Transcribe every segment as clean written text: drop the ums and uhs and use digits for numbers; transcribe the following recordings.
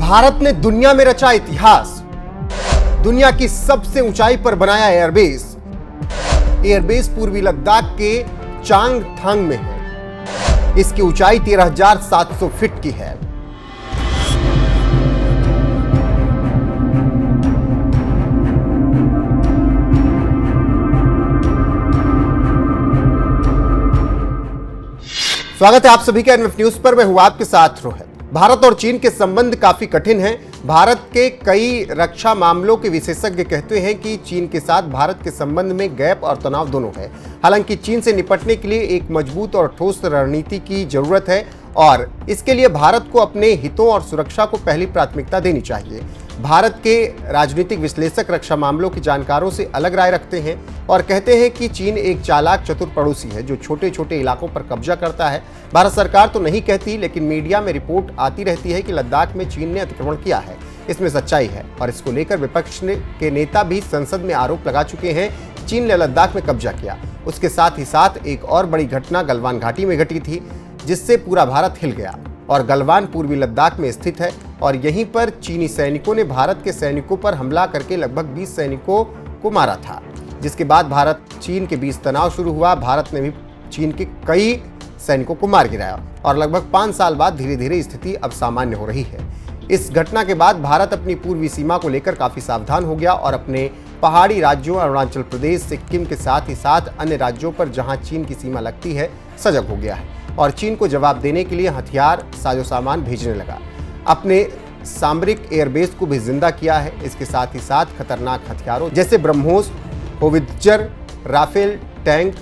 भारत ने दुनिया में रचा इतिहास। दुनिया की सबसे ऊंचाई पर बनाया एयरबेस। एयरबेस पूर्वी लद्दाख के चांगथांग में है। इसकी ऊंचाई 13,700 फीट की है। स्वागत है आप सभी का एनएफ न्यूज पर। मैं हूं आपके साथ रोहित। भारत और चीन के संबंध काफी कठिन हैं। भारत के कई रक्षा मामलों के विशेषज्ञ कहते हैं कि चीन के साथ भारत के संबंध में गैप और तनाव दोनों है। हालांकि चीन से निपटने के लिए एक मजबूत और ठोस रणनीति की जरूरत है और इसके लिए भारत को अपने हितों और सुरक्षा को पहली प्राथमिकता देनी चाहिए। भारत के राजनीतिक विश्लेषक रक्षा मामलों के जानकारों से अलग राय रखते हैं और कहते हैं कि चीन एक चालाक चतुर पड़ोसी है जो छोटे छोटे इलाकों पर कब्जा करता है। भारत सरकार तो नहीं कहती, लेकिन मीडिया में रिपोर्ट आती रहती है कि लद्दाख में चीन ने अतिक्रमण किया है। इसमें सच्चाई है और इसको लेकर विपक्ष के नेता भी संसद में आरोप लगा चुके हैं चीन ने लद्दाख में कब्जा किया। उसके साथ ही साथ एक और बड़ी घटना गलवान घाटी में घटी थी जिससे पूरा भारत हिल गया। और गलवान पूर्वी लद्दाख में स्थित है और यहीं पर चीनी सैनिकों ने भारत के सैनिकों पर हमला करके लगभग 20 सैनिकों को मारा था, जिसके बाद भारत चीन के बीच तनाव शुरू हुआ। भारत ने भी चीन के कई सैनिकों को मार गिराया और लगभग 5 साल बाद धीरे धीरे स्थिति अब सामान्य हो रही है। इस घटना के बाद भारत अपनी पूर्वी सीमा को लेकर काफी सावधान हो गया और अपने पहाड़ी राज्यों अरुणाचल प्रदेश, सिक्किम के साथ ही साथ अन्य राज्यों पर जहां चीन की सीमा लगती है सजग हो गया है और चीन को जवाब देने के लिए हथियार साजो सामान भेजने लगा। अपने सामरिक एयरबेस को भी जिंदा किया है। इसके साथ ही साथ खतरनाक हथियारों जैसे BrahMos, howitzer, Rafale tank,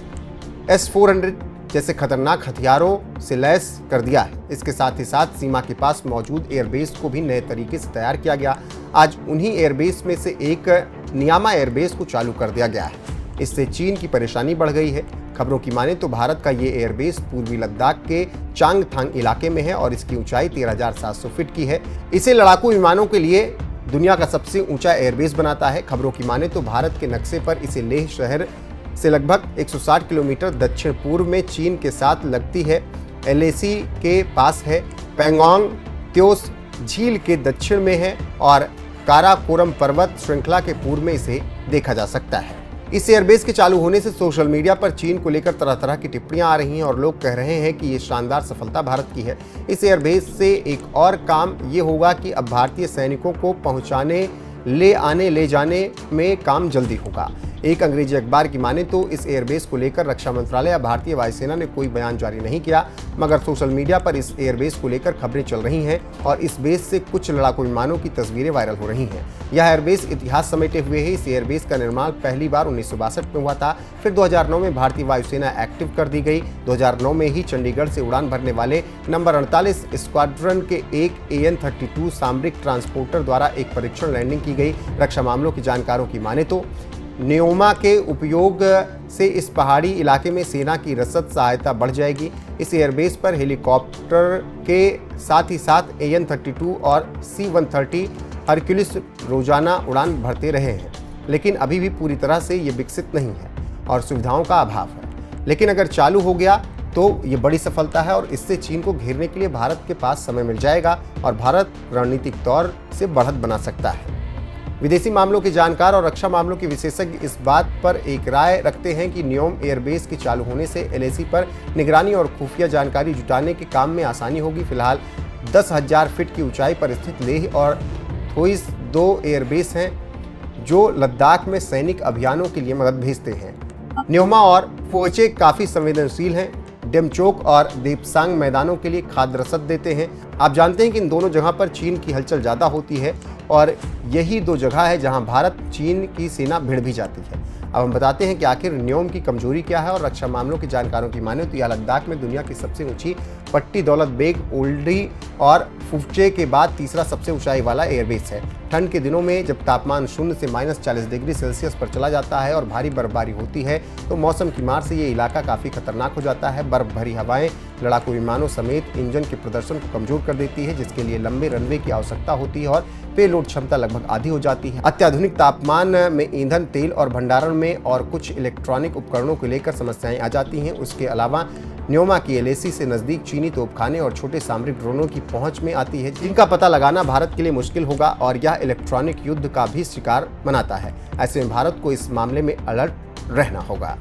S-400 जैसे खतरनाक हथियारों से लैस कर दिया है। इसके साथ ही साथ सीमा के पास मौजूद एयरबेस को भी नए तरीके से तैयार किया गया। आज उन्हीं एयरबेस में से एक नियामा एयरबेस को चालू कर दिया गया है। इससे चीन की परेशानी बढ़ गई है। खबरों की माने तो भारत का ये एयरबेस पूर्वी लद्दाख के चांगथांग इलाके में है और इसकी ऊंचाई 13,700 फीट की है। इसे लड़ाकू विमानों के लिए दुनिया का सबसे ऊंचा एयरबेस बनाता है। खबरों की माने तो भारत के नक्शे पर इसे लेह शहर से लगभग 160 किलोमीटर दक्षिण पूर्व में चीन के साथ लगती है। LAC के पास है। पैंगोंग त्योस झील के दक्षिण में है और काराकोरम पर्वत श्रृंखला के पूर्व में इसे देखा जा सकता है। इस एयरबेस के चालू होने से सोशल मीडिया पर चीन को लेकर तरह तरह की टिप्पणियां आ रही हैं और लोग कह रहे हैं कि ये शानदार सफलता भारत की है। इस एयरबेस से एक और काम ये होगा कि अब भारतीय सैनिकों को पहुंचाने, ले जाने में काम जल्दी होगा। एक अंग्रेजी अखबार की माने तो इस एयरबेस को लेकर रक्षा मंत्रालय या भारतीय वायुसेना ने कोई बयान जारी नहीं किया, मगर सोशल मीडिया पर इस एयरबेस को लेकर खबरें चल रही हैं और इस बेस से कुछ लड़ाकू विमानों की तस्वीरें वायरल हो रही हैं। यह एयरबेस इतिहास समेटे हुए है। इस एयरबेस का निर्माण पहली बार 1962 में हुआ था। फिर 2009 में भारतीय वायुसेना एक्टिव कर दी गई। 2009 में ही चंडीगढ़ से उड़ान भरने वाले नंबर 48 स्क्वाड्रन के एक AN-32 सामरिक ट्रांसपोर्टर द्वारा एक परीक्षण लैंडिंग की गई। रक्षा मामलों के जानकारों की माने तो न्योमा के उपयोग से इस पहाड़ी इलाके में सेना की रसद सहायता बढ़ जाएगी। इस एयरबेस पर हेलीकॉप्टर के साथ ही साथ AN-32 और C-130 हरक्यूलिस रोजाना उड़ान भरते रहे हैं, लेकिन अभी भी पूरी तरह से ये विकसित नहीं है और सुविधाओं का अभाव है। लेकिन अगर चालू हो गया तो ये बड़ी सफलता है और इससे चीन को घेरने के लिए भारत के पास समय मिल जाएगा और भारत रणनीतिक तौर से बढ़त बना सकता है। विदेशी मामलों के जानकार और रक्षा मामलों के विशेषज्ञ इस बात पर एक राय रखते हैं कि न्योम एयरबेस के चालू होने से LAC पर निगरानी और खुफिया जानकारी जुटाने के काम में आसानी होगी। फिलहाल 10,000 फीट की ऊंचाई पर स्थित लेह और थोइस 2 एयरबेस हैं जो लद्दाख में सैनिक अभियानों के लिए मदद भेजते हैं। न्योमा और फोचे काफ़ी संवेदनशील हैं। डेमचोक और देपसांग मैदानों के लिए खाद्य रसद देते हैं। आप जानते हैं कि इन दोनों जगह पर चीन की हलचल ज़्यादा होती है और यही 2 जगह है जहां भारत चीन की सेना भिड़ भी जाती है। अब हम बताते हैं कि आखिर न्योम की कमजोरी क्या है और रक्षा मामलों के जानकारों की माने तो यह लद्दाख में दुनिया की सबसे ऊंची पट्टी दौलत बेग, ओल्डी और फुफचे के बाद तीसरा सबसे ऊंचाई वाला एयरबेस है। ठंड के दिनों में जब तापमान 0 से -40 डिग्री सेल्सियस पर चला जाता है और भारी बर्फबारी होती है तो मौसम की मार से ये इलाका काफ़ी खतरनाक हो जाता है। बर्फ भरी हवाएं लड़ाकू विमानों समेत इंजन के प्रदर्शन को कमजोर कर देती है, जिसके लिए लंबे रनवे की आवश्यकता होती है और पेलोड क्षमता लगभग आधी हो जाती है। अत्याधुनिक तापमान में ईंधन, तेल और भंडारण में और कुछ इलेक्ट्रॉनिक उपकरणों को लेकर समस्याएं आ जाती हैं। उसके अलावा न्योमा की LAC से नजदीक चीनी तोपखाने और छोटे सामरिक ड्रोनों की पहुंच में आती है, जिनका पता लगाना भारत के लिए मुश्किल होगा और यह इलेक्ट्रॉनिक युद्ध का भी शिकार बनाता है। ऐसे में भारत को इस मामले में अलर्ट रहना होगा।